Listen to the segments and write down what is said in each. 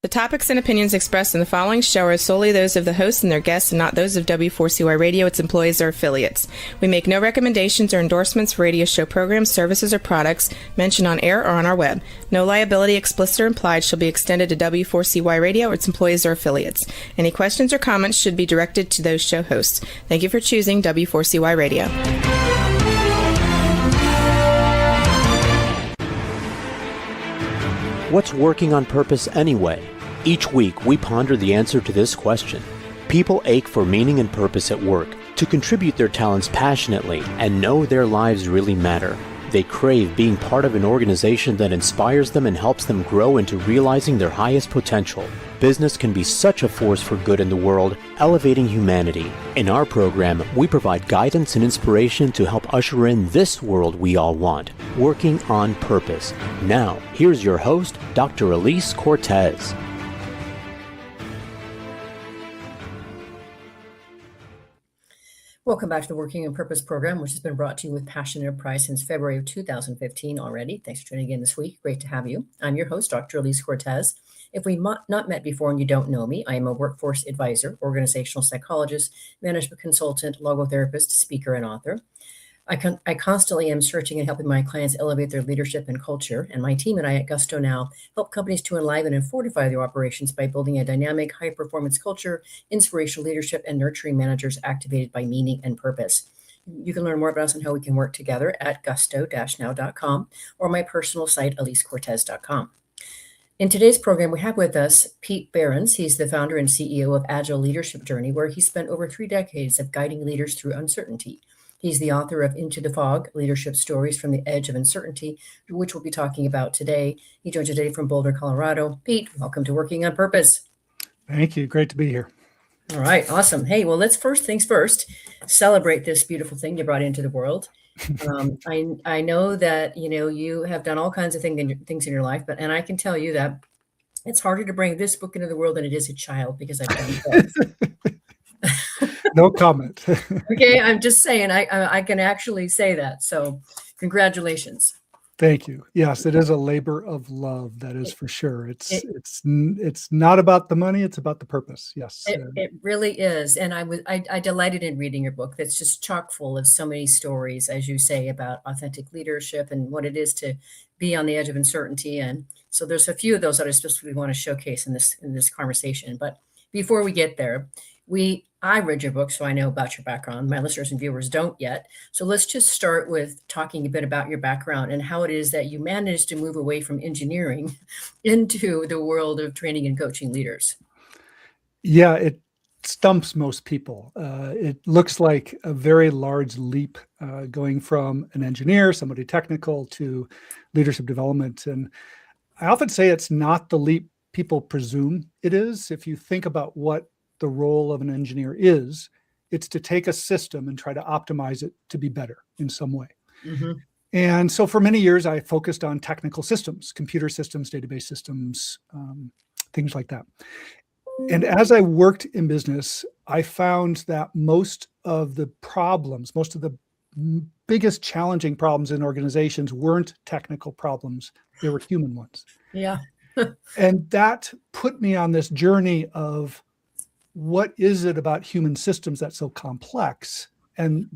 topics and opinions expressed in the following show are solely those of the host and their guests and not those of W4CY Radio, its employees, or affiliates. We make no recommendations or endorsements for radio show programs, services, or products mentioned on air or on our web. No liability, explicit or implied, shall be extended to W4CY Radio or its employees or affiliates. Any questions or comments should be directed to those show hosts. Thank you for choosing W4CY Radio. What's working on purpose anyway? Each week, we ponder the answer to this question. People ache for meaning and purpose at work, to contribute their talents passionately and know their lives really matter. They crave being part of an organization that inspires them and helps them grow into realizing their highest potential. Business can be such a force for good in the world, elevating humanity. In our program, we provide guidance and inspiration to help usher in this world we all want, working on purpose. Now, here's your host, Dr. Elise Cortez. Welcome back to the Working on Purpose program, which has been brought to you with passion and pride since February of 2015 already. Thanks for tuning in this week. Great to have you. I'm your host, Dr. Elise Cortez. If we've not met before and you don't know me, I am a workforce advisor, organizational psychologist, management consultant, logotherapist, speaker, and author. I constantly am searching and helping my clients elevate their leadership and culture, and my team and I at Gusto now help companies to enliven and fortify their operations by building a dynamic, high-performance culture, inspirational leadership, and nurturing managers activated by meaning and purpose. You can learn more about us and how we can work together at gusto-now.com or my personal site, elisecortez.com. In today's program, we have with us Pete Behrens. He's the founder and CEO of Agile Leadership Journey, where he spent over 3 decades of guiding leaders through uncertainty. He's the author of Into the Fog, Leadership Stories from the Edge of Uncertainty, which we'll be talking about today. He joins today from Boulder, Colorado. Pete, welcome to Working on Purpose. Thank you. Great to be here. All right. Awesome. Hey, well, let's first things first, celebrate this beautiful thing you brought into the world. I know that, you have done all kinds of things in your life, and I can tell you that it's harder to bring this book into the world than it is a child because I've done both. No comment. Okay, I'm just saying I can actually say that. So congratulations. Thank you. Yes, it is a labor of love. That is for sure. It's not about the money. It's about the purpose. Yes, it really is. And I delighted in reading your book. That's just chock full of so many stories, as you say, about authentic leadership and what it is to be on the edge of uncertainty. And so there's a few of those that I specifically want to showcase in this conversation. But before we get there, I read your book, so I know about your background. My listeners and viewers don't yet. So let's just start with talking a bit about your background and how it is that you managed to move away from engineering into the world of training and coaching leaders. Yeah, it stumps most people. It looks like a very large leap going from an engineer, somebody technical, to leadership development. And I often say it's not the leap people presume it is. If you think about what the role of an engineer is, it's to take a system and try to optimize it to be better in some way. Mm-hmm. And so for many years, I focused on technical systems, computer systems, database systems, things like that. And as I worked in business, I found that most of the biggest challenging problems in organizations weren't technical problems. They were human ones. Yeah. And that put me on this journey of what is it about human systems that's so complex, and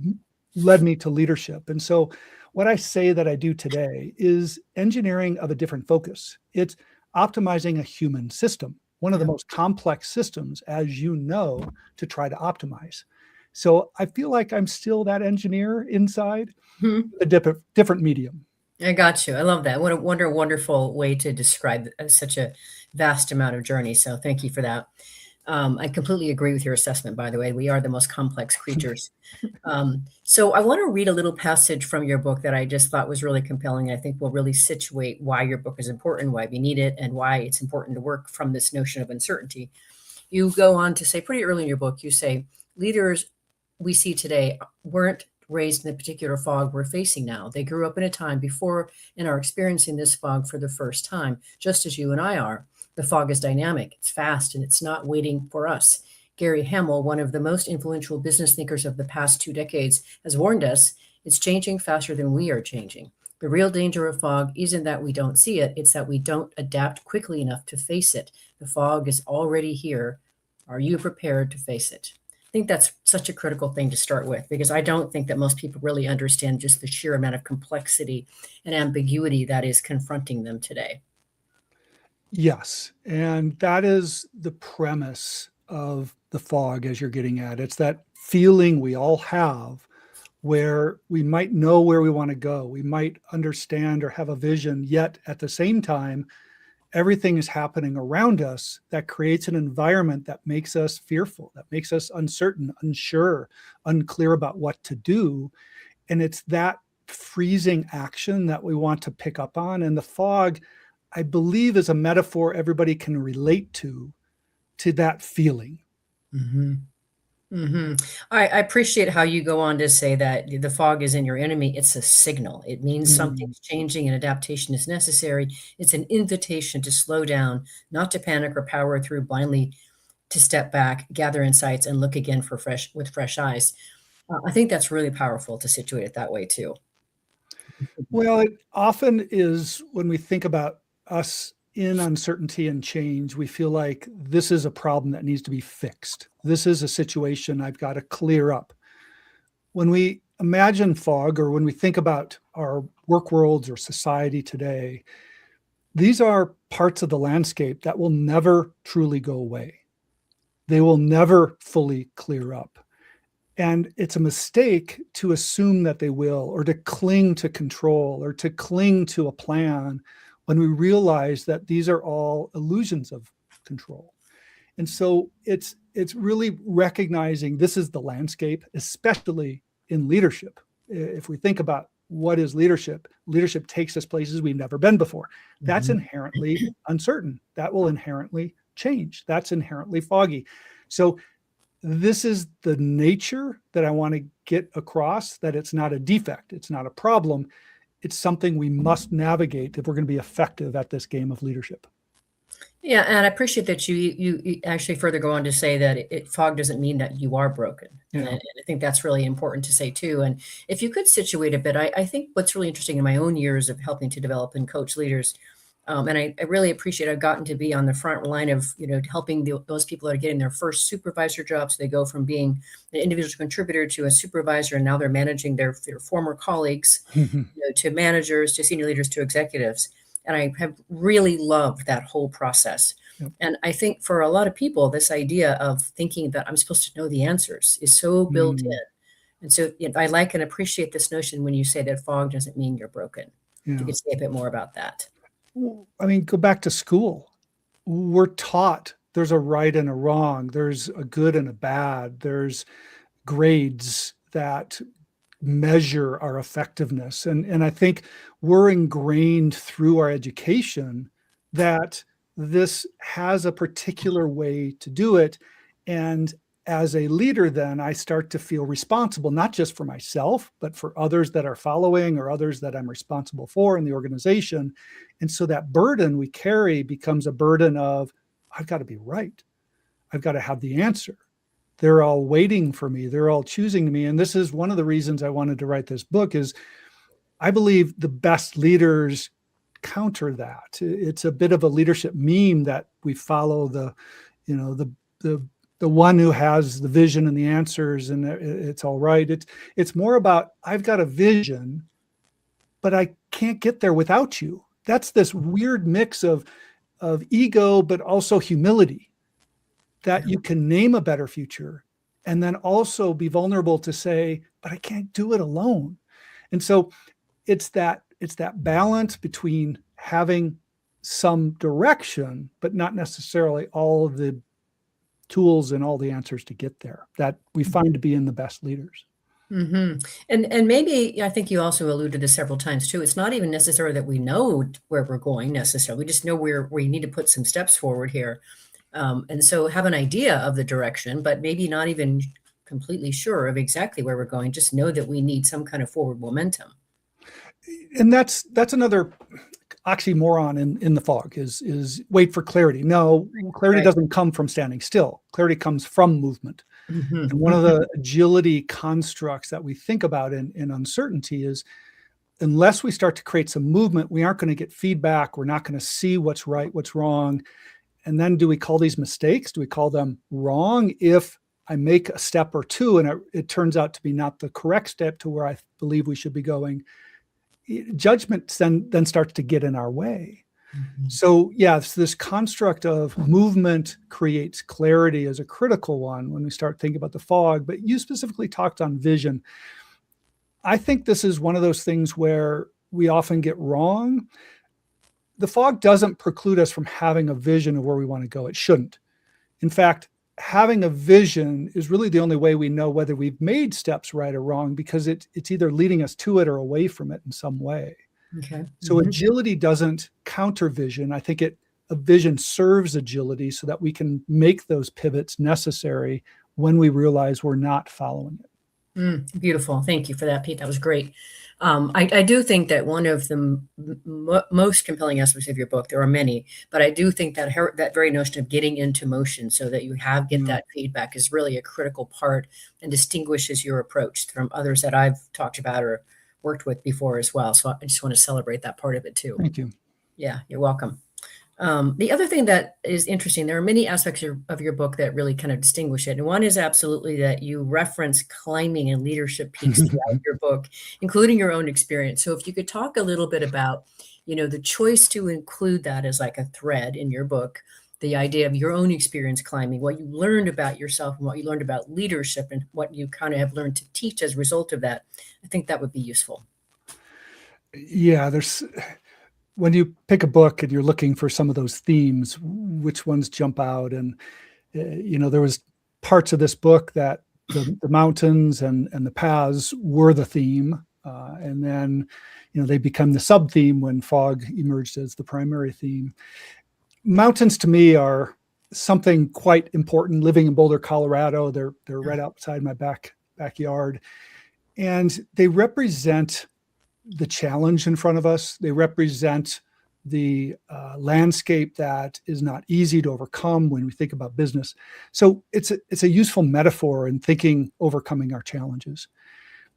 led me to leadership. And so what I say that I do today is engineering of a different focus. It's optimizing a human system, one of the most complex systems, as you know, to try to optimize. So I feel like I'm still that engineer inside, a different medium. I got you. I love that. What a wonderful way to describe such a vast amount of journey. So thank you for that. I completely agree with your assessment, by the way. We are the most complex creatures. So I want to read a little passage from your book that I just thought was really compelling. I think will really situate why your book is important, why we need it, and why it's important to work from this notion of uncertainty. You go on to say pretty early in your book, you say, leaders we see today weren't raised in the particular fog we're facing now. They grew up in a time before and are experiencing this fog for the first time, just as you and I are. The fog is dynamic, it's fast, and it's not waiting for us. Gary Hamel, one of the most influential business thinkers of the past 2 decades, has warned us it's changing faster than we are changing. The real danger of fog isn't that we don't see it, it's that we don't adapt quickly enough to face it. The fog is already here. Are you prepared to face it? I think that's such a critical thing to start with, because I don't think that most people really understand just the sheer amount of complexity and ambiguity that is confronting them today. Yes. And that is the premise of the fog, as you're getting at. It's that feeling we all have where we might know where we want to go. We might understand or have a vision, yet at the same time, everything is happening around us that creates an environment that makes us fearful, that makes us uncertain, unsure, unclear about what to do. And it's that freezing action that we want to pick up on. And the fog, I believe, is a metaphor everybody can relate to that feeling. Mm-hmm. Mm-hmm. I appreciate how you go on to say that the fog isn't your enemy. It's a signal. It means something's changing and adaptation is necessary. It's an invitation to slow down, not to panic or power through blindly, to step back, gather insights, and look again with fresh eyes. I think that's really powerful to situate it that way too. Well, it often is when we think about us in uncertainty and change, we feel like this is a problem that needs to be fixed. This is a situation I've got to clear up. When we imagine fog, or when we think about our work worlds or society today, these are parts of the landscape that will never truly go away. They will never fully clear up. And it's a mistake to assume that they will, or to cling to control, or to cling to a plan, when we realize that these are all illusions of control. And so it's really recognizing this is the landscape, especially in leadership. If we think about what is leadership, leadership takes us places we've never been before. That's inherently uncertain. That will inherently change. That's inherently foggy. So this is the nature that I want to get across, that it's not a defect. It's not a problem. It's something we must navigate if we're going to be effective at this game of leadership. Yeah, and I appreciate that you actually further go on to say that fog doesn't mean that you are broken. And I think that's really important to say too. And if you could situate a bit, I think what's really interesting in my own years of helping to develop and coach leaders, and I really appreciate I've gotten to be on the front line of, helping those people that are getting their first supervisor jobs. They go from being an individual contributor to a supervisor, and now they're managing their former colleagues, to managers, to senior leaders, to executives. And I have really loved that whole process. And I think for a lot of people, this idea of thinking that I'm supposed to know the answers is so built in. And so I like and appreciate this notion when you say that fog doesn't mean you're broken. If you could say a bit more about that. I mean, go back to school. We're taught there's a right and a wrong. There's a good and a bad. There's grades that measure our effectiveness. And I think we're ingrained through our education that this has a particular way to do it. And as a leader, then I start to feel responsible, not just for myself, but for others that are following, or others that I'm responsible for in the organization. And so that burden we carry becomes a burden of, I've got to be right. I've got to have the answer. They're all waiting for me. They're all choosing me. And this is one of the reasons I wanted to write this book, is I believe the best leaders counter that. It's a bit of a leadership meme that we follow the one who has the vision and the answers, and it's all right. It's more about, I've got a vision, but I can't get there without you. That's this weird mix of ego, but also humility, that you can name a better future and then also be vulnerable to say, but I can't do it alone. And so it's that balance between having some direction, but not necessarily all of the tools and all the answers to get there, that we find to be in the best leaders. And maybe, I think you also alluded to several times too, it's not even necessary that we know where we're going necessarily. We just know where we need to put some steps forward here. And so have an idea of the direction, but maybe not even completely sure of exactly where we're going. Just know that we need some kind of forward momentum. And that's another oxymoron in the fog, is wait for clarity. No, clarity doesn't come from standing still. Clarity comes from movement. And one of the agility constructs that we think about in uncertainty is unless we start to create some movement, we aren't going to get feedback. We're not going to see what's right, what's wrong. And then do we call these mistakes? Do we call them wrong if I make a step or two and it turns out to be not the correct step to where I believe we should be going? Judgment then starts to get in our way. Mm-hmm. So it's this construct of movement creates clarity is a critical one when we start thinking about the fog. But you specifically talked on vision. I think this is one of those things where we often get wrong. The fog doesn't preclude us from having a vision of where we want to go. It shouldn't. In fact, having a vision is really the only way we know whether we've made steps right or wrong, because it's either leading us to it or away from it in some way. Okay. So agility doesn't counter vision. I think a vision serves agility so that we can make those pivots necessary when we realize we're not following it. Beautiful. Thank you for that, Pete. That was great. I do think that one of the most compelling aspects of your book, there are many, but I do think that that very notion of getting into motion so that you get that feedback is really a critical part and distinguishes your approach from others that I've talked about or worked with before as well. So I just want to celebrate that part of it too. Thank you. Yeah, you're welcome. The other thing that is interesting, there are many aspects of your book that really kind of distinguish it. And one is absolutely that you reference climbing and leadership peaks throughout your book, including your own experience. So if you could talk a little bit about, the choice to include that as like a thread in your book, the idea of your own experience climbing, what you learned about yourself and what you learned about leadership and what you kind of have learned to teach as a result of that, I think that would be useful. Yeah, when you pick a book and you're looking for some of those themes, which ones jump out? And, there was parts of this book that the mountains and the paths were the theme. And then, they become the sub-theme when fog emerged as the primary theme. Mountains to me are something quite important. Living in Boulder, Colorado, they're right outside my backyard. And they represent the challenge in front of us. They represent the landscape that is not easy to overcome when we think about business. So it's a useful metaphor in overcoming our challenges.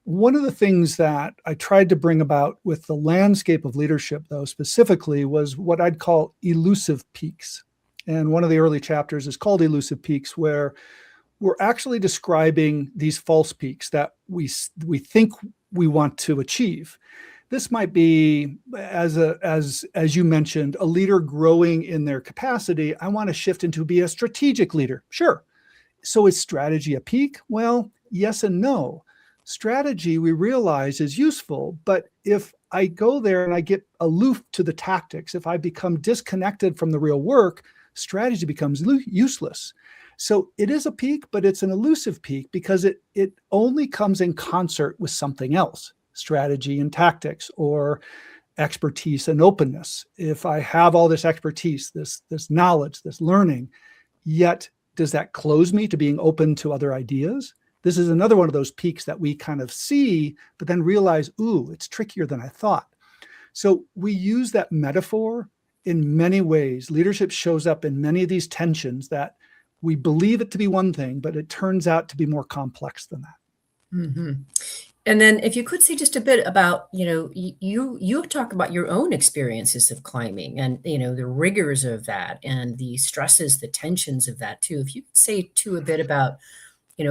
One of the things that I tried to bring about with the landscape of leadership, though, specifically, was what I'd call elusive peaks. And one of the early chapters is called Elusive Peaks, where we're actually describing these false peaks that we think we want to achieve. This might be, as you mentioned, a leader growing in their capacity. I want to shift into be a strategic leader. Sure. So is strategy a peak? Well, yes and no. Strategy, we realize, is useful, but if I go there and I get aloof to the tactics, if I become disconnected from the real work, strategy becomes useless. So it is a peak, but it's an elusive peak because it only comes in concert with something else, strategy and tactics, or expertise and openness. If I have all this expertise, this knowledge, this learning, yet does that close me to being open to other ideas? This is another one of those peaks that we kind of see, but then realize, ooh, it's trickier than I thought. So we use that metaphor in many ways. Leadership shows up in many of these tensions that we believe it to be one thing, but it turns out to be more complex than that. Mm-hmm. And then if you could say just a bit about, you talk about your own experiences of climbing and, the rigors of that and the stresses, the tensions of that too. If you could say too a bit about,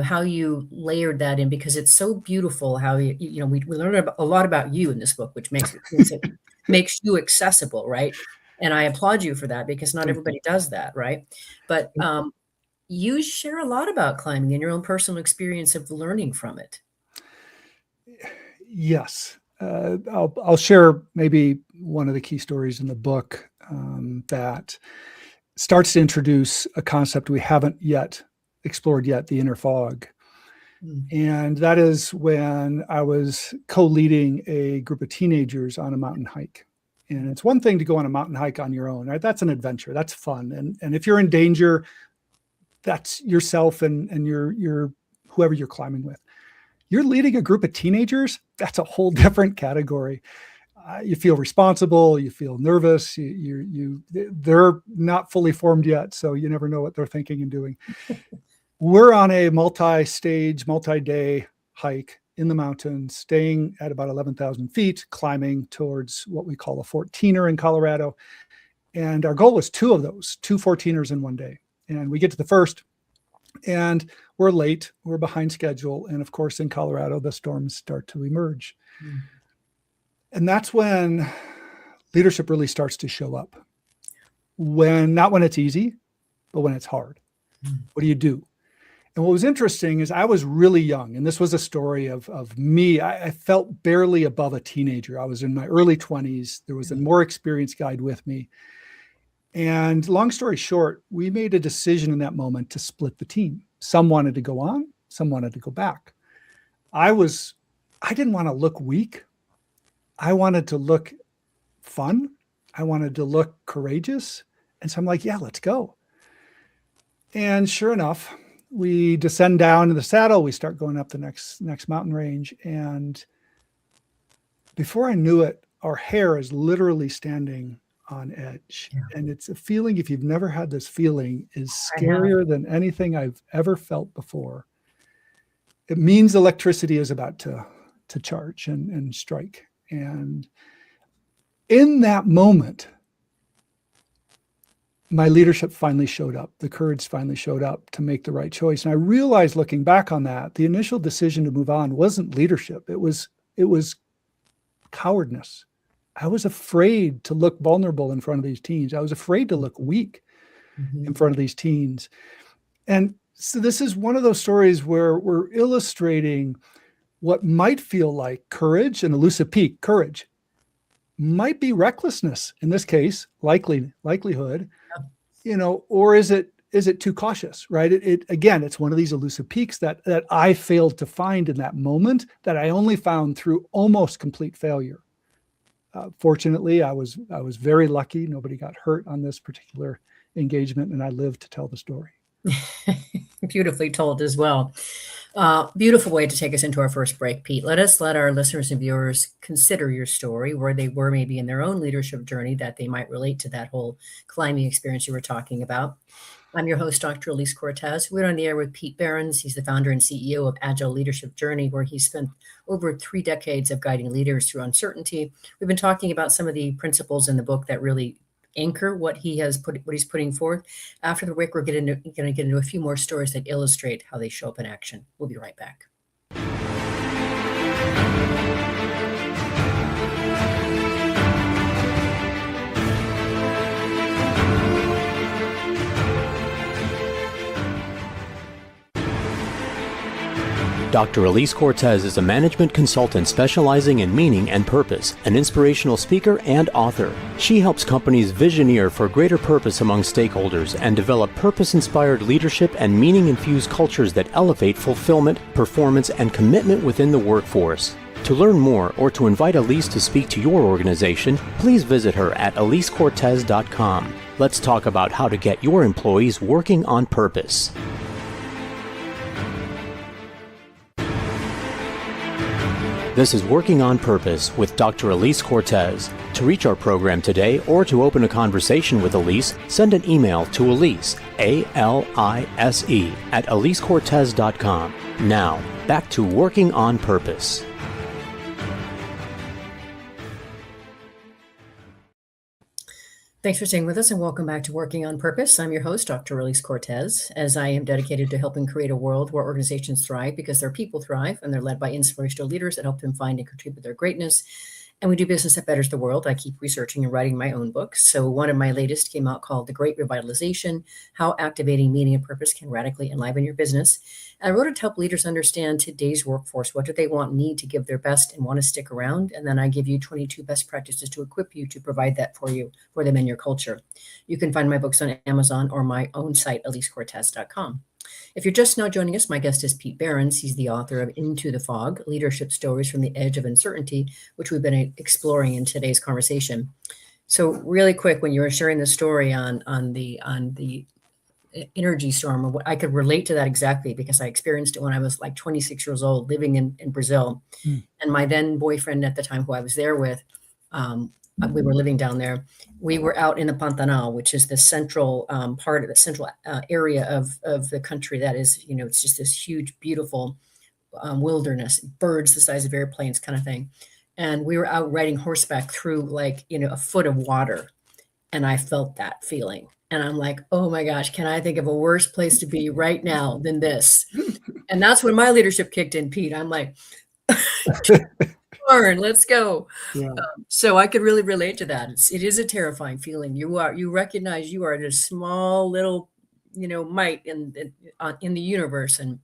how you layered that in, because it's so beautiful how, we learned a lot about you in this book, which makes you accessible, right? And I applaud you for that, because not everybody does that, right? But you share a lot about climbing and your own personal experience of learning from it. Yes. I'll share maybe one of the key stories in the book that starts to introduce a concept we haven't explored yet, the inner fog. And that is when I was co-leading a group of teenagers on a mountain hike. And it's one thing to go on a mountain hike on your own, right? That's an adventure. That's fun. And if you're in danger, that's yourself and your whoever you're climbing with. You're leading a group of teenagers. That's a whole different category. You feel responsible. You feel nervous. They're not fully formed yet, so you never know what they're thinking and doing. We're on a multi-stage, multi-day hike. in the mountains, staying at about 11,000 feet, climbing towards what we call a 14er in Colorado. And our goal was two 14ers in one day. And we get to the first, and we're late, we're behind schedule. And of course, in Colorado, the storms start to emerge. Mm. And that's when leadership really starts to show up. Not when it's easy, but when it's hard. Mm. What do you do? And what was interesting is I was really young, and this was a story of me. I felt barely above a teenager. I was in my early 20s. There was a more experienced guide with me. And long story short, we made a decision in that moment to split the team. Some wanted to go on, some wanted to go back. I didn't want to look weak. I wanted to look fun. I wanted to look courageous. And so I'm like, yeah, let's go. And sure enough, we descend down in the saddle. We start going up the next mountain range. And before I knew it, our hair is literally standing on edge. Yeah. And it's a feeling, if you've never had this feeling, is scarier than anything I've ever felt before. It means electricity is about to charge and strike. And in that moment, my leadership finally showed up. The courage finally showed up to make the right choice. And I realized, looking back on that, the initial decision to move on wasn't leadership. It was cowardness. I was afraid to look vulnerable in front of these teens. I was afraid to look weak in front of these teens. And so this is one of those stories where we're illustrating what might feel like courage, an elusive peak. Courage might be recklessness in this case, likelihood, or is it too cautious, right? It's one of these elusive peaks that I failed to find in that moment, that I only found through almost complete failure. Fortunately, I was very lucky. Nobody got hurt on this particular engagement, and I lived to tell the story. Beautifully told as well. Beautiful way to take us into our first break, Pete. Let our listeners and viewers consider your story, where they were maybe in their own leadership journey, that they might relate to that whole climbing experience you were talking about. I'm your host, Dr. Elise Cortez. We're on the air with Pete Behrens. He's the founder and CEO of Agile Leadership Journey, where he spent over 3 decades of guiding leaders through uncertainty. We've been talking about some of the principles in the book that really anchor what he's putting forth. After the break, we're going to get into a few more stories that illustrate how they show up in action. We'll be right back. Dr. Elise Cortez is a management consultant specializing in meaning and purpose, an inspirational speaker and author. She helps companies visioneer for greater purpose among stakeholders and develop purpose-inspired leadership and meaning-infused cultures that elevate fulfillment, performance, and commitment within the workforce. To learn more or to invite Elise to speak to your organization, please visit her at elisecortez.com. Let's talk about how to get your employees working on purpose. This is Working on Purpose with Dr. Elise Cortez. To reach our program today or to open a conversation with Elise, send an email to Elise, A-L-I-S-E, at elisecortez.com. Now, back to Working on Purpose. Thanks for staying with us, and welcome back to Working on Purpose. I'm your host, Dr. Elise Cortez, as I am dedicated to helping create a world where organizations thrive because their people thrive, and they're led by inspirational leaders that help them find and contribute their greatness. And we do business that betters the world. I keep researching and writing my own books. So one of my latest came out called The Great Revitalization, How Activating Meaning and Purpose Can Radically Enliven Your Business. And I wrote it to help leaders understand today's workforce. What do they want, need to give their best and want to stick around? And then I give you 22 best practices to equip you to provide that for them in your culture. You can find my books on Amazon or my own site, elisecortez.com. If you're just now joining us, my guest is Pete Behrens. He's the author of Into the Fog, Leadership Stories from the Edge of Uncertainty, which we've been exploring in today's conversation. So really quick, when you were sharing the story on the energy storm, I could relate to that exactly because I experienced it when I was like 26 years old, living in Brazil. And my then boyfriend at the time, who I was there with, we were living down there. We were out in the Pantanal, which is the central part of the central area of the country. That is, it's just this huge, beautiful wilderness, birds the size of airplanes kind of thing. And we were out riding horseback through like, a foot of water. And I felt that feeling. And I'm like, oh my gosh, can I think of a worse place to be right now than this? And that's when my leadership kicked in, Pete. I'm like, darn, let's go. Yeah. So I could really relate to that. It is a terrifying feeling. You recognize you are just small little, mite in the universe and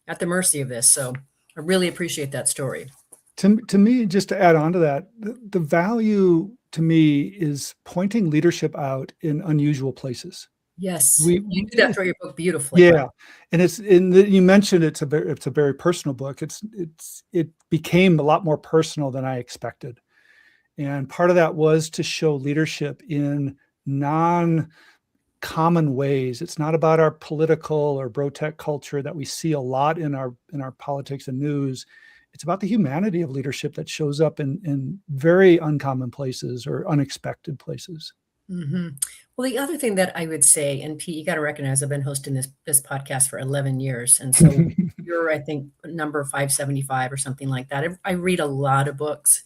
at the mercy of this. So I really appreciate that story. To me, just to add on to that, the value to me is pointing leadership out in unusual places. Yes, you do that through your book beautifully. Yeah, right? and you mentioned it's a very personal book. It became a lot more personal than I expected, and part of that was to show leadership in non-common ways. It's not about our political or bro-tech culture that we see a lot in our politics and news. It's about the humanity of leadership that shows up in very uncommon places or unexpected places. Mm-hmm. Well, the other thing that I would say, and Pete, you got to recognize I've been hosting this podcast for 11 years. And so you're, I think, number 575 or something like that. I read a lot of books.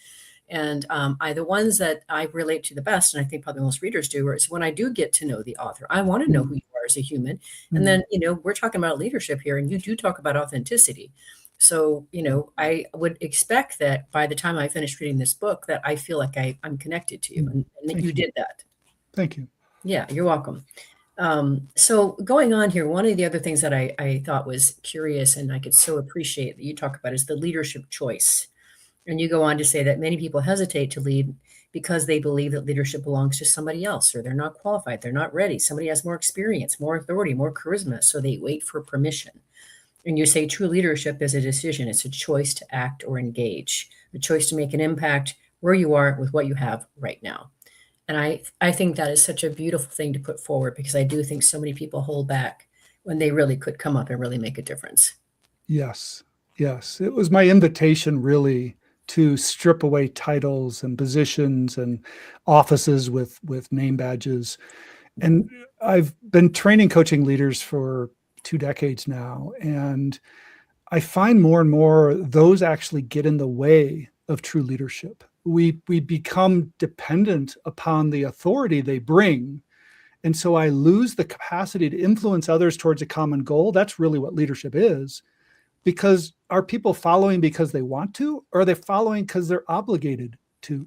And the ones that I relate to the best, and I think probably most readers do, is when I do get to know the author. I want to know who you are as a human. And then, we're talking about leadership here, and you do talk about authenticity. So, I would expect that by the time I finish reading this book, that I feel like I'm connected to you, and that you did that. Thank you. Yeah, you're welcome. So going on here, one of the other things that I thought was curious and I could so appreciate that you talk about is the leadership choice. And you go on to say that many people hesitate to lead because they believe that leadership belongs to somebody else, or they're not qualified, they're not ready. Somebody has more experience, more authority, more charisma, so they wait for permission. And you say true leadership is a decision. It's a choice to act or engage, a choice to make an impact where you are with what you have right now. And I think that is such a beautiful thing to put forward, because I do think so many people hold back when they really could come up and really make a difference. Yes. It was my invitation really to strip away titles and positions and offices with name badges. And I've been training coaching leaders for 2 decades now. And I find more and more those actually get in the way of true leadership. We become dependent upon the authority they bring. And so I lose the capacity to influence others towards a common goal. That's really what leadership is. Because are people following because they want to, or are they following because they're obligated to?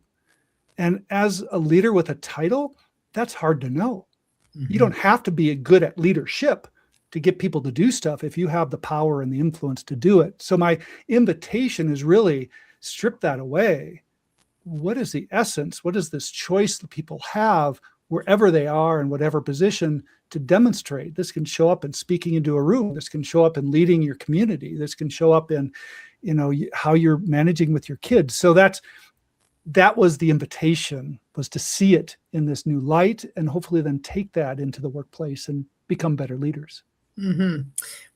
And as a leader with a title, that's hard to know. Mm-hmm. You don't have to be good at leadership to get people to do stuff if you have the power and the influence to do it. So my invitation is really strip that away. What is the essence? What is this choice that people have wherever they are in whatever position to demonstrate? This can show up in speaking into a room. This can show up in leading your community. This can show up in, how you're managing with your kids. So that was the invitation, was to see it in this new light and hopefully then take that into the workplace and become better leaders. Mm-hmm.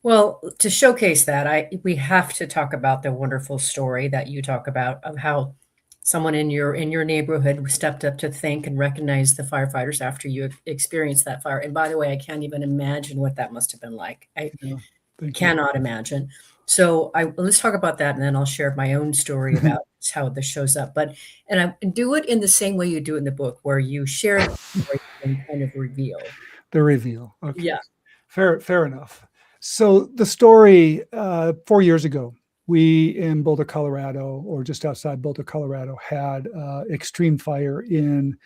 Well, to showcase that, we have to talk about the wonderful story that you talk about of how someone in your neighborhood stepped up to thank and recognize the firefighters after you experienced that fire. And by the way, I can't even imagine what that must have been like. I cannot imagine. So let's talk about that, and then I'll share my own story about how this shows up. And I do it in the same way you do in the book, where you share the story and kind of reveal. The reveal. Okay. Yeah. Fair enough. So the story, 4 years ago, we in Boulder, Colorado, or just outside Boulder, Colorado, had extreme fire in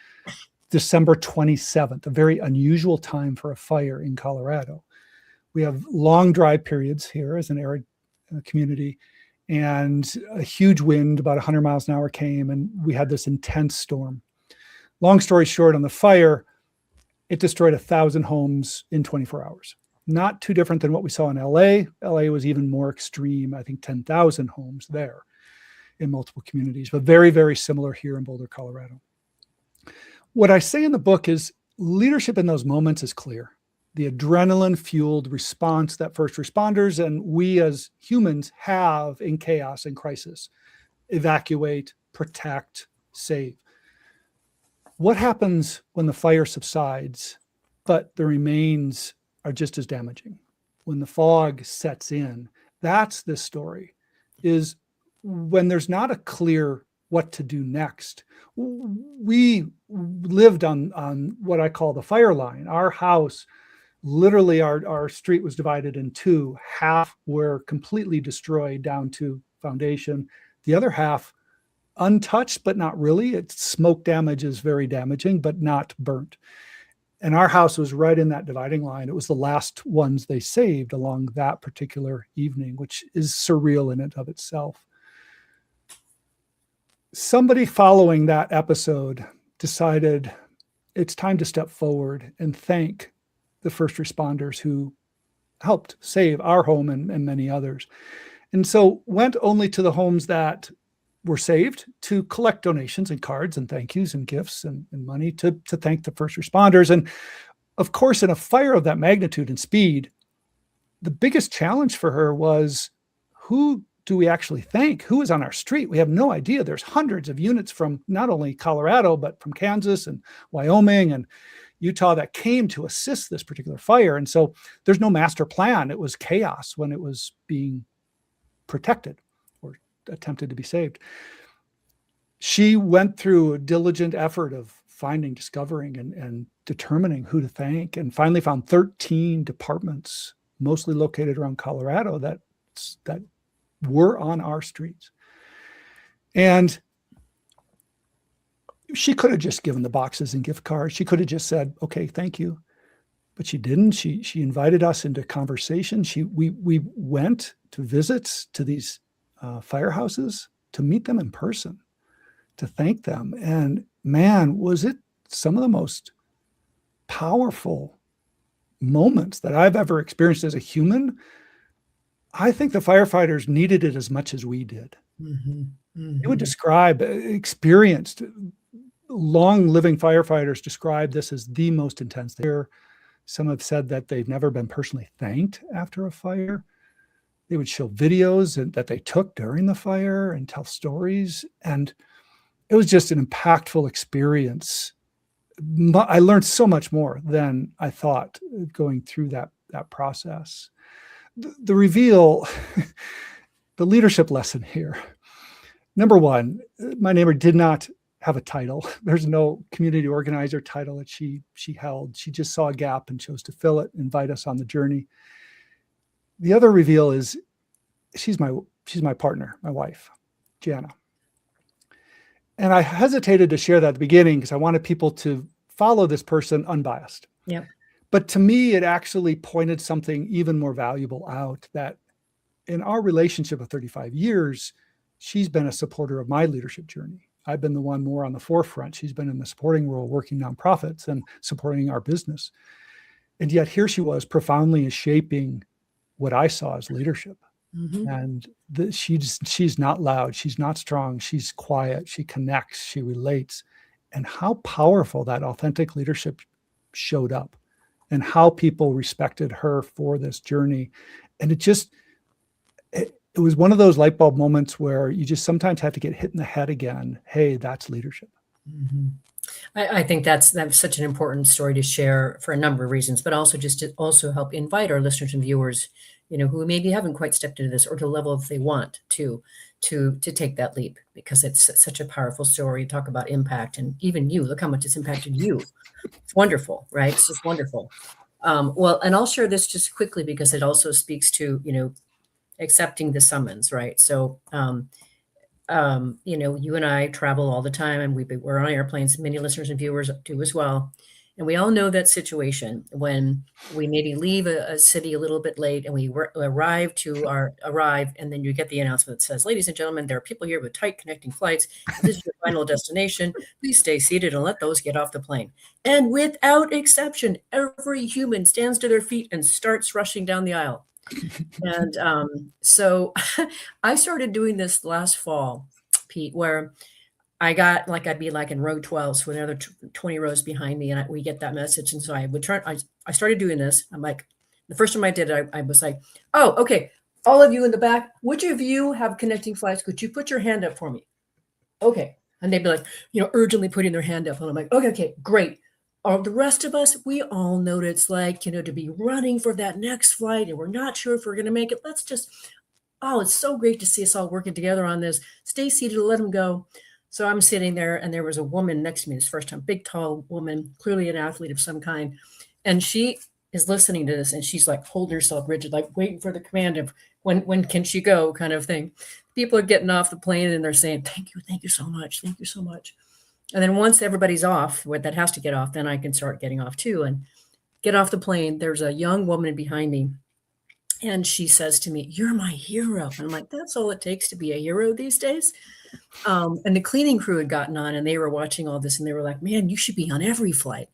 December 27th, a very unusual time for a fire in Colorado. We have long dry periods here as an arid community, and a huge wind, about 100 miles an hour, came, and we had this intense storm. Long story short, on the fire, it destroyed 1,000 homes in 24 hours. Not too different than what we saw in LA. LA was even more extreme. I think 10,000 homes there in multiple communities, but very, very similar here in Boulder, Colorado. What I say in the book is leadership in those moments is clear. The adrenaline-fueled response that first responders and we as humans have in chaos and crisis. Evacuate, protect, save. What happens when the fire subsides, but the remains are just as damaging? When the fog sets in, that's this story. is when there's not a clear what to do next. We lived on what I call the fire line. Our house, literally our street was divided in two. Half were completely destroyed down to foundation. The other half untouched, but not really. It's smoke damage is very damaging, but not burnt. And our house was right in that dividing line. It was the last ones they saved along that particular evening, which is surreal in and of itself. Somebody following that episode decided it's time to step forward and thank the first responders who helped save our home and many others. And so went only to the homes that were saved to collect donations and cards and thank yous and gifts and money to thank the first responders. And of course, in a fire of that magnitude and speed, the biggest challenge for her was, who do we actually thank? Who is on our street? We have no idea. There's hundreds of units from not only Colorado, but from Kansas and Wyoming and Utah that came to assist this particular fire. And so there's no master plan. It was chaos when it was being protected or attempted to be saved. She went through a diligent effort of finding, discovering, and determining who to thank, and finally found 13 departments, mostly located around Colorado, that were on our streets. And she could have just given the boxes and gift cards. She could have just said, okay, thank you. But she didn't. She invited us into conversation. We went to visits to these firehouses to meet them in person, to thank them. And man, was it some of the most powerful moments that I've ever experienced as a human. I think the firefighters needed it as much as we did. Mm-hmm. Mm-hmm. They would describe, experienced, long-living firefighters describe this as the most intense. Some have said that they've never been personally thanked after a fire. They would show videos that they took during the fire and tell stories. And it was just an impactful experience. I learned so much more than I thought going through that process. The reveal, the leadership lesson here. Number one, my neighbor did not have a title. There's no community organizer title that she held. She just saw a gap and chose to fill it, invite us on the journey. The other reveal is she's my partner, my wife, Jana. And I hesitated to share that at the beginning because I wanted people to follow this person unbiased. Yep. But to me, it actually pointed something even more valuable out, that in our relationship of 35 years, she's been a supporter of my leadership journey. I've been the one more on the forefront. She's been in the supporting role, working nonprofits and supporting our business. And yet here she was profoundly shaping what I saw as leadership. Mm-hmm. And she's not loud. She's not strong. She's quiet. She connects. She relates. And how powerful that authentic leadership showed up, and how people respected her for this journey. And it was one of those light bulb moments where you just sometimes have to get hit in the head again. Hey, that's leadership. Mm-hmm. I think that's such an important story to share for a number of reasons, but also just to also help invite our listeners and viewers, who maybe haven't quite stepped into this or to the level if they want to take that leap, because it's such a powerful story. Talk about impact, and even you, look how much it's impacted you. It's wonderful, right? It's just wonderful. Well, and I'll share this just quickly because it also speaks to, accepting the summons, right? So, you and I travel all the time, and we're on airplanes. Many listeners and viewers do as well. And we all know that situation when we maybe leave a city a little bit late and we arrive, and then you get the announcement that says, ladies and gentlemen, there are people here with tight connecting flights. This is your final destination. Please stay seated and let those get off the plane. And without exception, every human stands to their feet and starts rushing down the aisle. And so I started doing this last fall, Pete, where I'd be like in row 12, so another 20 rows behind me, and we get that message. And so I started doing this. I'm like, the first time I did it, I was like, oh, okay, all of you in the back, which of you have connecting flights? Could you put your hand up for me? Okay. And they'd be like, urgently putting their hand up. And I'm like, okay, great. The rest of us, we all know what it's like, to be running for that next flight, and we're not sure if we're going to make it. Let's just oh, it's so great to see us all working together on this. Stay seated, let them go. So I'm sitting there, and there was a woman next to me this first time, big, tall woman, clearly an athlete of some kind. And she is listening to this, and she's like holding herself rigid, like waiting for the command of when can she go kind of thing. People are getting off the plane, and they're saying, thank you so much. Thank you so much. And then once everybody's off, that has to get off, then I can start getting off too. And get off the plane. There's a young woman behind me. And she says to me, "You're my hero." And I'm like, that's all it takes to be a hero these days. And the cleaning crew had gotten on, and they were watching all this, and they were like, "Man, you should be on every flight."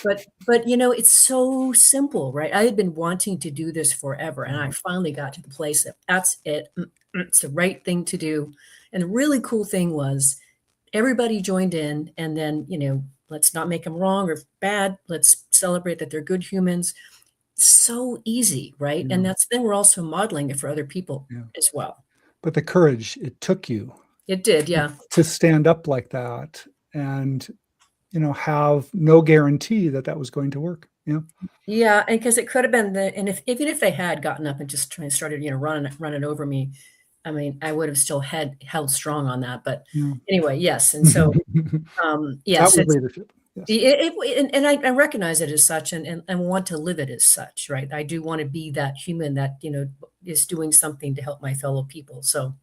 But it's so simple, right? I had been wanting to do this forever, and I finally got to the place that that's it. It's the right thing to do. And the really cool thing was everybody joined in, and then, let's not make them wrong or bad. Let's celebrate that they're good humans. So easy, right? Yeah. And then we're also modeling it for other people as well. But the courage it took you It did, yeah. to stand up like that and, have no guarantee that was going to work. Yeah. Yeah, and because it could have been and even if they had gotten up and just started, running over me, I mean, I would have still held strong on that. But anyway, yes. And so, yes, that was leadership. Yes. And I recognize it as such, and want to live it as such, right? I do want to be that human that, is doing something to help my fellow people. So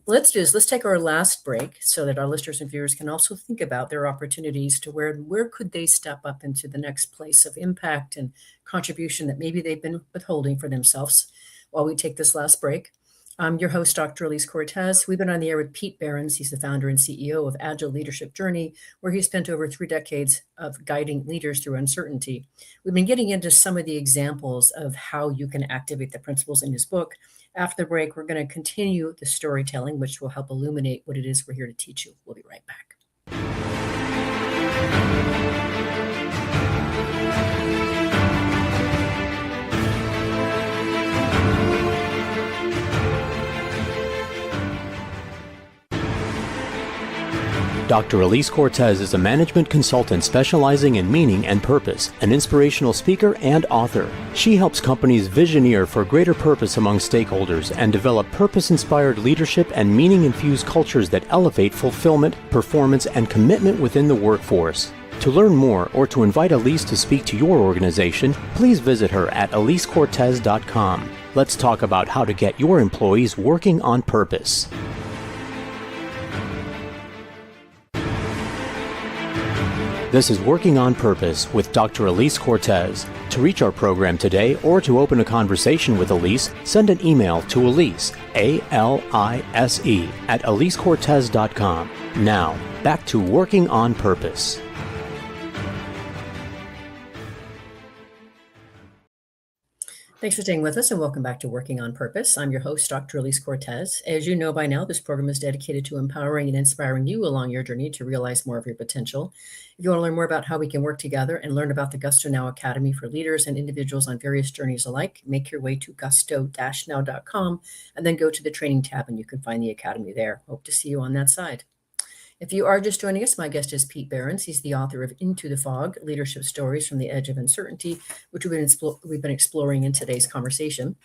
let's take our last break so that our listeners and viewers can also think about their opportunities to where could they step up into the next place of impact and contribution that maybe they've been withholding for themselves while we take this last break. I'm your host, Dr. Elise Cortez. We've been on the air with Pete Behrens. He's the founder and CEO of Agile Leadership Journey, where he spent over 3 decades of guiding leaders through uncertainty. We've been getting into some of the examples of how you can activate the principles in his book. After the break, we're going to continue the storytelling, which will help illuminate what it is we're here to teach you. We'll be right back. Dr. Elise Cortez is a management consultant specializing in meaning and purpose, an inspirational speaker and author. She helps companies visioneer for greater purpose among stakeholders and develop purpose-inspired leadership and meaning-infused cultures that elevate fulfillment, performance, and commitment within the workforce. To learn more or to invite Elise to speak to your organization, please visit her at elisecortez.com. Let's talk about how to get your employees working on purpose. This is Working on Purpose with Dr. Elise Cortez. To reach our program today or to open a conversation with Elise, send an email to Elise, A-L-I-S-E, at elisecortez.com. Now, back to Working on Purpose. Thanks for staying with us, and welcome back to Working on Purpose. I'm your host, Dr. Elise Cortez. As you know by now, this program is dedicated to empowering and inspiring you along your journey to realize more of your potential. If you want to learn more about how we can work together and learn about the Gusto Now Academy for leaders and individuals on various journeys alike, make your way to gusto-now.com and then go to the training tab, and you can find the academy there. Hope to see you on that side. If you are just joining us, my guest is Pete Behrens. He's the author of Into the Fog, Leadership Stories from the Edge of Uncertainty, which we've been exploring in today's conversation.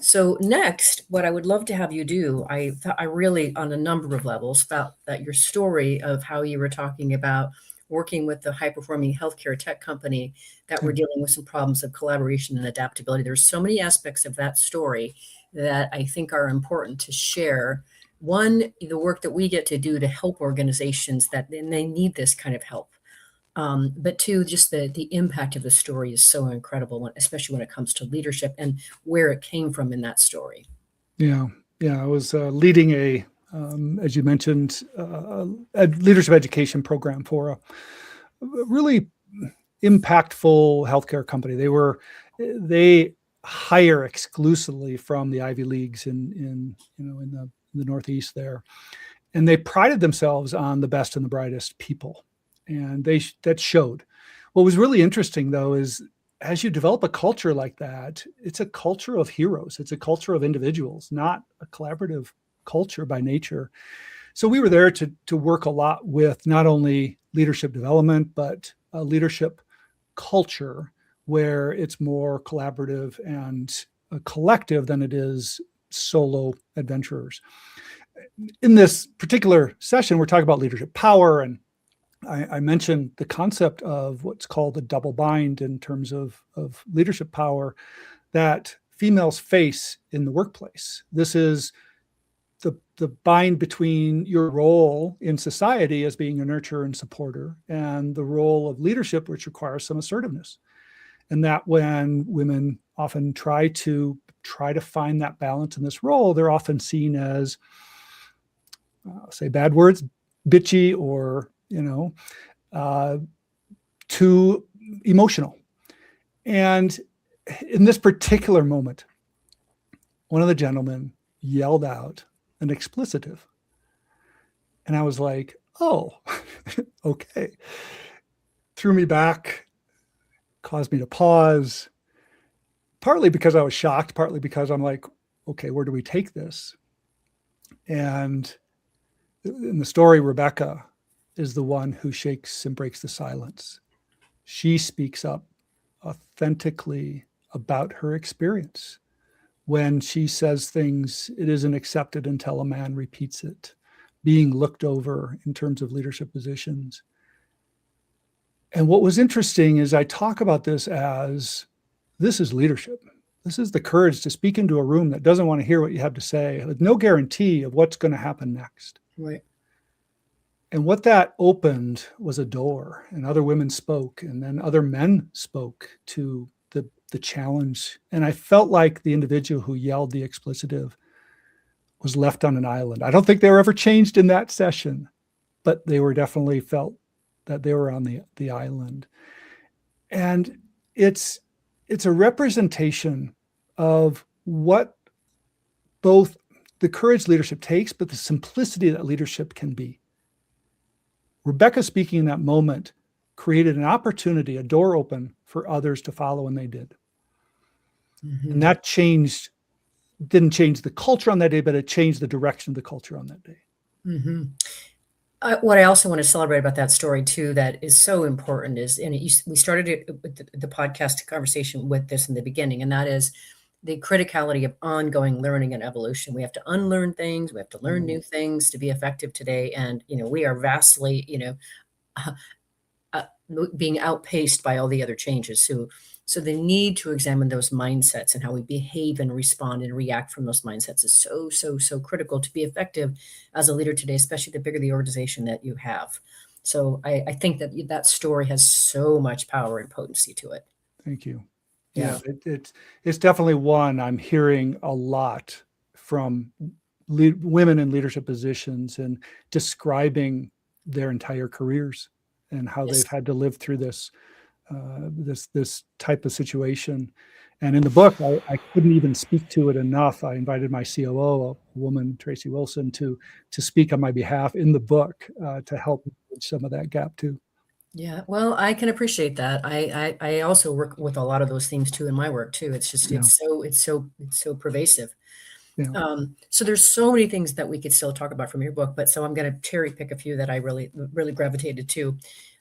So next, what I would love to have you do, I really, on a number of levels, felt that your story of how you were talking about working with the high-performing healthcare tech company that were dealing with some problems of collaboration and adaptability. There's so many aspects of that story that I think are important to share. One, the work that we get to do to help organizations and they need this kind of help. But two, just the impact of the story is so incredible, especially when it comes to leadership and where it came from in that story. Yeah. I was leading as you mentioned, a leadership education program for a really impactful healthcare company. They hire exclusively from the Ivy Leagues in the Northeast there. And they prided themselves on the best and the brightest people. And that showed. What was really interesting, though, is as you develop a culture like that, it's a culture of heroes. It's a culture of individuals, not a collaborative culture by nature. So we were there to work a lot with not only leadership development, but a leadership culture where it's more collaborative and collective than it is solo adventurers. In this particular session, we're talking about leadership power, and I mentioned the concept of what's called a double bind in terms of leadership power that females face in the workplace. This is the bind between your role in society as being a nurturer and supporter and the role of leadership, which requires some assertiveness. And that when women often try to find that balance in this role, they're often seen as, say bad words, bitchy, or, too emotional. And in this particular moment, one of the gentlemen yelled out an explicitive. And I was like, oh, okay. Threw me back, caused me to pause, partly because I was shocked, partly because I'm like, okay, where do we take this? And in the story, Rebecca is the one who shakes and breaks the silence. She speaks up authentically about her experience. When she says things, it isn't accepted until a man repeats it, being looked over in terms of leadership positions. And what was interesting is I talk about this as, this is leadership. This is the courage to speak into a room that doesn't want to hear what you have to say, with no guarantee of what's going to happen next. Right. And what that opened was a door, and other women spoke, and then other men spoke to the challenge. And I felt like the individual who yelled the explicitive was left on an island. I don't think they were ever changed in that session, but they were definitely felt that they were on the island. And it's a representation of what both the courage leadership takes, but the simplicity that leadership can be. Rebecca speaking in that moment created an opportunity, a door open for others to follow, and they did. Mm-hmm. And that didn't change the culture on that day, but it changed the direction of the culture on that day. Mm-hmm. What I also want to celebrate about that story too, that is so important, is, and we started with the podcast conversation with this in the beginning, and that is the criticality of ongoing learning and evolution. We have to unlearn things. We have to learn new things to be effective today. And, we are vastly, being outpaced by all the other changes. So the need to examine those mindsets and how we behave and respond and react from those mindsets is so critical to be effective as a leader today, especially the bigger the organization that you have. So I think that story has so much power and potency to it. Thank you. Yeah, it's definitely one I'm hearing a lot from women in leadership positions and describing their entire careers and how they've had to live through this type of situation. And in the book, I couldn't even speak to it enough. I invited my COO, a woman, Tracy Wilson, to speak on my behalf in the book to help bridge some of that gap too. Yeah, well, I can appreciate that. I also work with a lot of those themes too in my work too. It's just it's so pervasive. Yeah. So there's so many things that we could still talk about from your book, but so I'm going to cherry pick a few that I really gravitated to.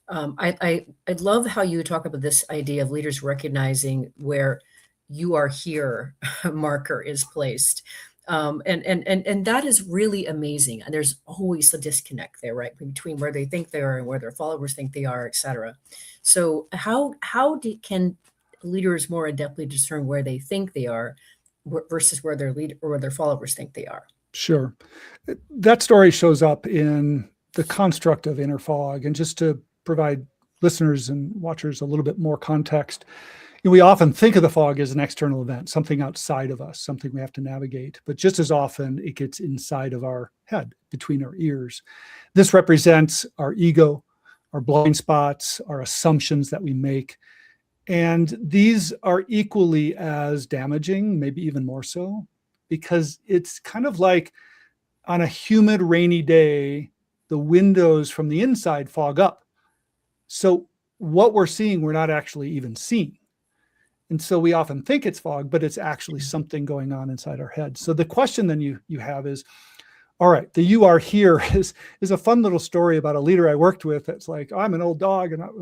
I love how you talk about this idea of leaders recognizing where you are here marker is placed. And that is really amazing. And there's always a disconnect there, right, between where they think they are and where their followers think they are, et cetera. So how can leaders more adeptly discern where they think they are versus where their followers think they are? Sure. That story shows up in the construct of inner fog. And just to provide listeners and watchers a little bit more context, we often think of the fog as an external event, something outside of us, something we have to navigate. But just as often, it gets inside of our head, between our ears. This represents our ego, our blind spots, our assumptions that we make. And these are equally as damaging, maybe even more so, because it's kind of like on a humid, rainy day, the windows from the inside fog up. So what we're seeing, we're not actually even seeing. And so we often think it's fog, but it's actually something going on inside our head. So the question then you have is, all right, the you are here is a fun little story about a leader I worked with. That's like, I'm an old dog and not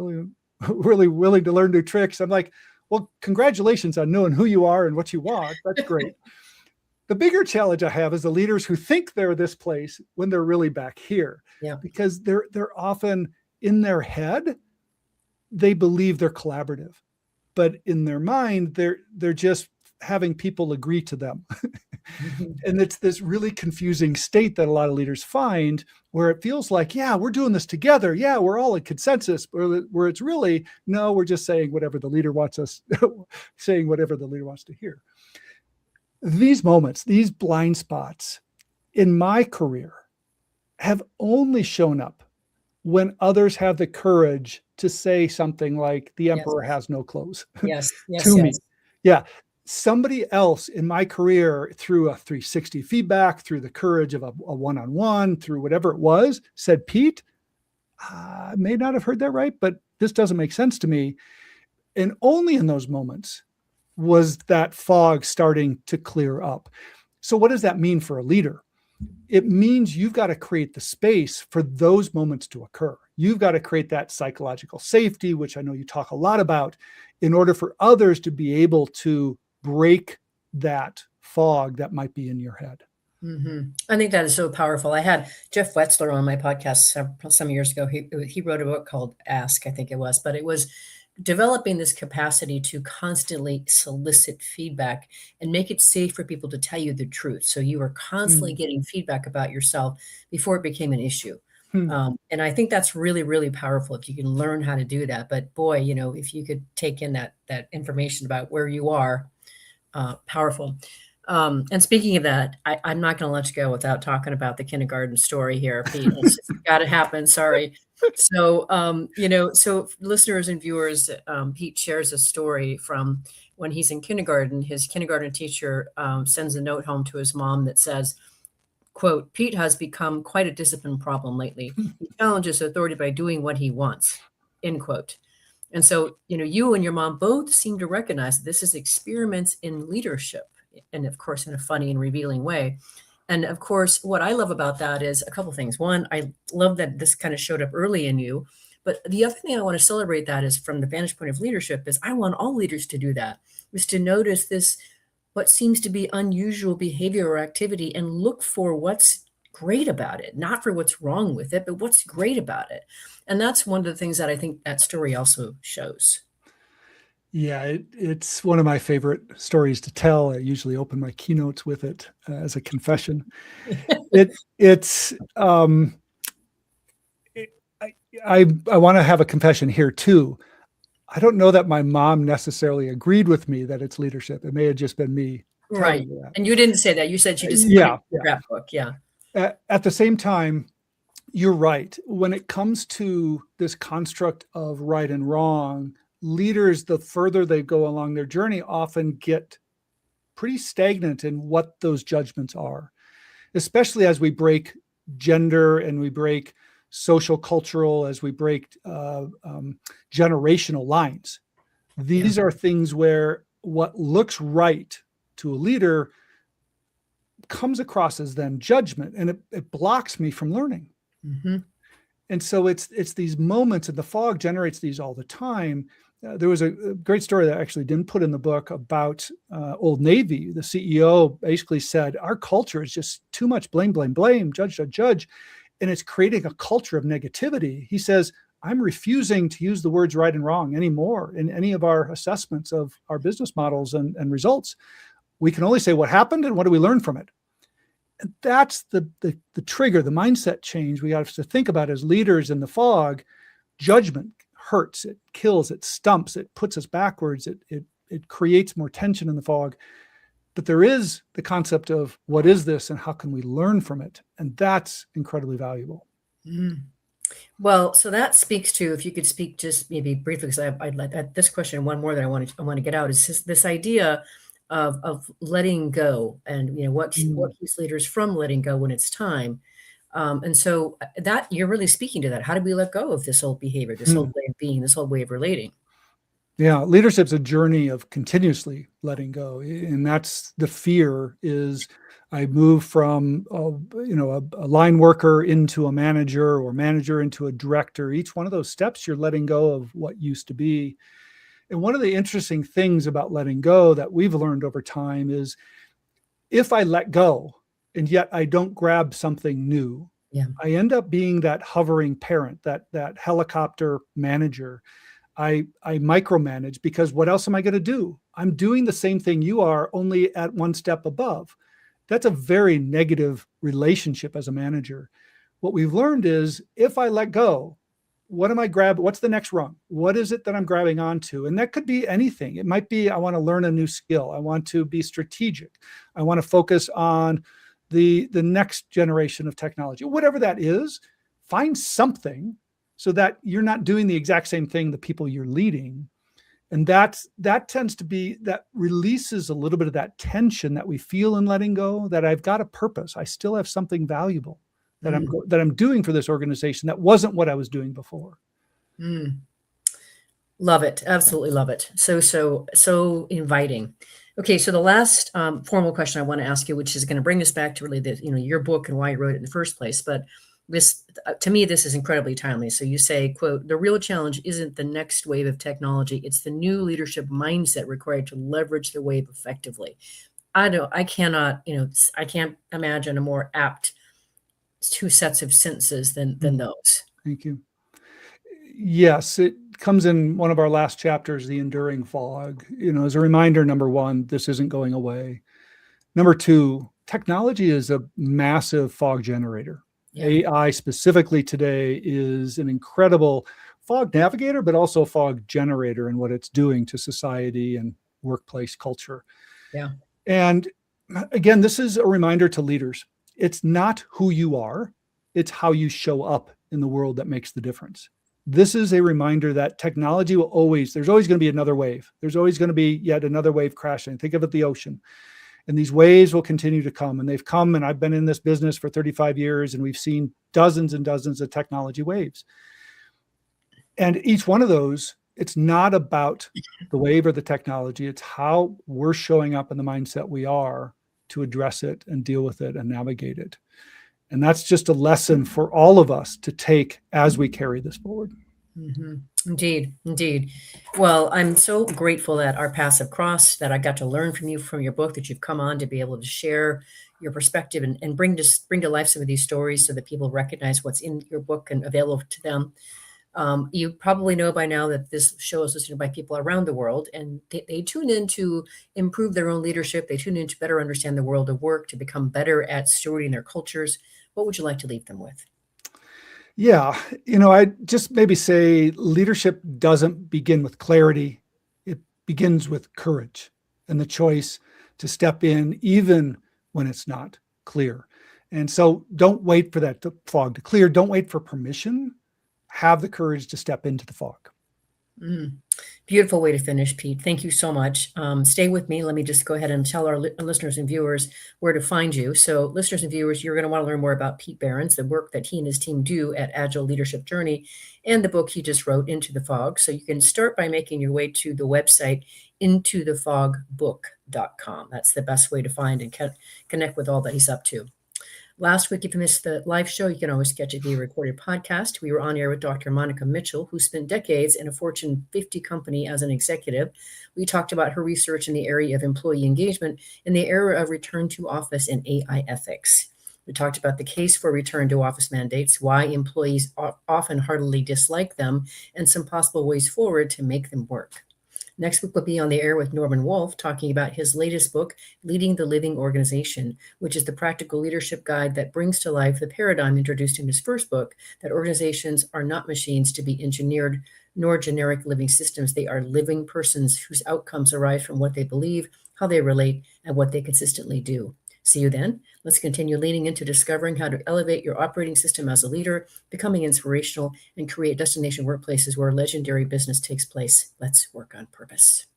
really willing to learn new tricks. I'm like, well, congratulations on knowing who you are and what you want. That's great. The bigger challenge I have is the leaders who think they're this place when they're really back here. Yeah. Because they're often in their head, they believe they're collaborative, but in their mind, they're just having people agree to them. And it's this really confusing state that a lot of leaders find where it feels like, yeah, we're doing this together. Yeah, we're all in consensus, where it's really, no, we're just saying whatever the leader wants us, saying whatever the leader wants to hear. These moments, these blind spots in my career have only shown up when others have the courage to say something like, the emperor has no clothes. Yes. To me. Yeah. Somebody else in my career, through a 360 feedback, through the courage of a one-on-one, through whatever it was, said, Pete, I may not have heard that right, but this doesn't make sense to me. And only in those moments was that fog starting to clear up. So what does that mean for a leader? It means you've got to create the space for those moments to occur. You've got to create that psychological safety, which I know you talk a lot about, in order for others to be able to break that fog that might be in your head. Mm-hmm. I think that is so powerful. I had Jeff Wetzler on my podcast some years ago. He wrote a book called Ask, I think it was, but it was developing this capacity to constantly solicit feedback and make it safe for people to tell you the truth. So you are constantly getting feedback about yourself before it became an issue. And I think that's really, really powerful if you can learn how to do that. But boy, if you could take in that information about where you are, powerful. And speaking of that, I'm not going to let you go without talking about the kindergarten story here, Pete. It's just got to happen. Sorry. So, so listeners and viewers, Pete shares a story from when he's in kindergarten. His kindergarten teacher sends a note home to his mom that says, quote, Pete has become quite a discipline problem lately. He challenges authority by doing what he wants, end quote. And so, you and your mom both seem to recognize that this is experiments in leadership, and of course, in a funny and revealing way. And of course, what I love about that is a couple of things. One, I love that this kind of showed up early in you. But the other thing I want to celebrate that is from the vantage point of leadership is I want all leaders to do that, is to notice this, what seems to be unusual behavior or activity, and look for what's great about it, not for what's wrong with it, but what's great about it. And that's one of the things that I think that story also shows. Yeah, it's one of my favorite stories to tell. I usually open my keynotes with it as a confession. I want to have a confession here too. I don't know that my mom necessarily agreed with me that it's leadership. It may have just been me. Right. And you didn't say that. You said she just the scrapbook. Yeah. At the same time, you're right. When it comes to this construct of right and wrong, leaders, the further they go along their journey, often get pretty stagnant in what those judgments are, especially as we break gender and we break social, cultural, as we break generational lines. These are things where what looks right to a leader comes across as then judgment, and it blocks me from learning. Mm-hmm. And so it's these moments, and the fog generates these all the time. There was a great story that I actually didn't put in the book about Old Navy. The CEO basically said, our culture is just too much blame, judge, judge, judge. And it's creating a culture of negativity. He says, I'm refusing to use the words right and wrong anymore in any of our assessments of our business models and results. We can only say what happened and what do we learn from it. And that's the trigger, the mindset change we have to think about as leaders in the fog. Judgment hurts, it kills, it stumps, it puts us backwards, it creates more tension in the fog. But there is the concept of what is this and how can we learn from it? And that's incredibly valuable. Mm. Well, so that speaks to, if you could speak just maybe briefly, because I'd like this question, one more that I want to get out, is just this idea of letting go, and what keeps leaders from letting go when it's time. And so that you're really speaking to that. How do we let go of this old behavior, this old way of being, this old way of relating? Yeah, leadership's a journey of continuously letting go, and that's the fear. Is I move from a line worker into a manager, or manager into a director. Each one of those steps, you're letting go of what used to be. And one of the interesting things about letting go that we've learned over time is if I let go and yet I don't grab something new, I end up being that hovering parent, that helicopter manager. I micromanage, because what else am I going to do? I'm doing the same thing you are, only at one step above. That's a very negative relationship as a manager. What we've learned is, if I let go, what am I grabbing? What's the next rung? What is it that I'm grabbing onto? And that could be anything. It might be, I want to learn a new skill. I want to be strategic. I want to focus on the next generation of technology. Whatever that is, find something so that you're not doing the exact same thing the people you're leading. And that tends to be, that releases a little bit of that tension that we feel in letting go, that I've got a purpose. I still have something valuable that I'm doing for this organization that wasn't what I was doing before. Love it. Absolutely love it. So inviting. Okay. So the last formal question I want to ask you, which is going to bring us back to really your book and why you wrote it in the first place. But this, to me, this is incredibly timely. So you say, quote, "The real challenge isn't the next wave of technology. It's the new leadership mindset required to leverage the wave effectively." I can't imagine a more apt two sets of sentences than those. Thank you. Yes, it comes in one of our last chapters, The Enduring Fog. As a reminder, number one, this isn't going away. Number two, technology is a massive fog generator. AI specifically today is an incredible fog navigator, but also fog generator in what it's doing to society and workplace culture. Yeah. And again, this is a reminder to leaders. It's not who you are, it's how you show up in the world that makes the difference. This is a reminder that technology there's always going to be another wave. There's always going to be yet another wave crashing. Think of it, the ocean. And these waves will continue to come. And they've come, and I've been in this business for 35 years, and we've seen dozens and dozens of technology waves. And each one of those, it's not about the wave or the technology. It's how we're showing up in the mindset we are to address it and deal with it and navigate it. And that's just a lesson for all of us to take as we carry this forward. Mm-hmm. Indeed. Well, I'm so grateful that our paths have crossed, that I got to learn from you, from your book, that you've come on to be able to share your perspective and bring to life some of these stories so that people recognize what's in your book and available to them. You probably know by now that this show is listened by people around the world, and they tune in to improve their own leadership. They tune in to better understand the world of work, to become better at stewarding their cultures. What would you like to leave them with? Yeah, I just maybe say leadership doesn't begin with clarity. It begins with courage and the choice to step in even when it's not clear. And so don't wait for that fog to clear. Don't wait for permission. Have the courage to step into the fog. Beautiful way to finish, Pete. Thank you so much. Stay with me. Let me just go ahead and tell our listeners and viewers where to find you. So listeners and viewers, you're going to want to learn more about Pete Behrens, the work that he and his team do at Agile Leadership Journey, and the book he just wrote, Into the Fog. So you can start by making your way to the website, intothefogbook.com. That's the best way to find and connect with all that he's up to. Last week, if you missed the live show, you can always catch it via recorded podcast. We were on air with Dr. Monica Mitchell, who spent decades in a Fortune 50 company as an executive. We talked about her research in the area of employee engagement in the era of return to office and AI ethics. We talked about the case for return to office mandates, why employees often heartily dislike them, and some possible ways forward to make them work. Next week, we'll be on the air with Norman Wolfe talking about his latest book, Leading the Living Organization, which is the practical leadership guide that brings to life the paradigm introduced in his first book, that organizations are not machines to be engineered, nor generic living systems. They are living persons whose outcomes arise from what they believe, how they relate, and what they consistently do. See you then. Let's continue leaning into discovering how to elevate your operating system as a leader, becoming inspirational, and create destination workplaces where legendary business takes place. Let's work on purpose.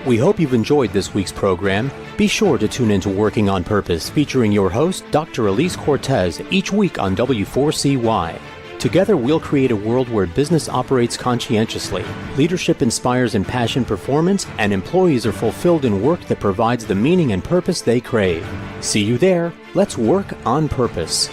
We hope you've enjoyed this week's program. Be sure to tune into Working on Purpose, featuring your host, Dr. Elise Cortez, each week on W4CY. Together, we'll create a world where business operates conscientiously, leadership inspires impassioned performance, and employees are fulfilled in work that provides the meaning and purpose they crave. See you there. Let's work on purpose.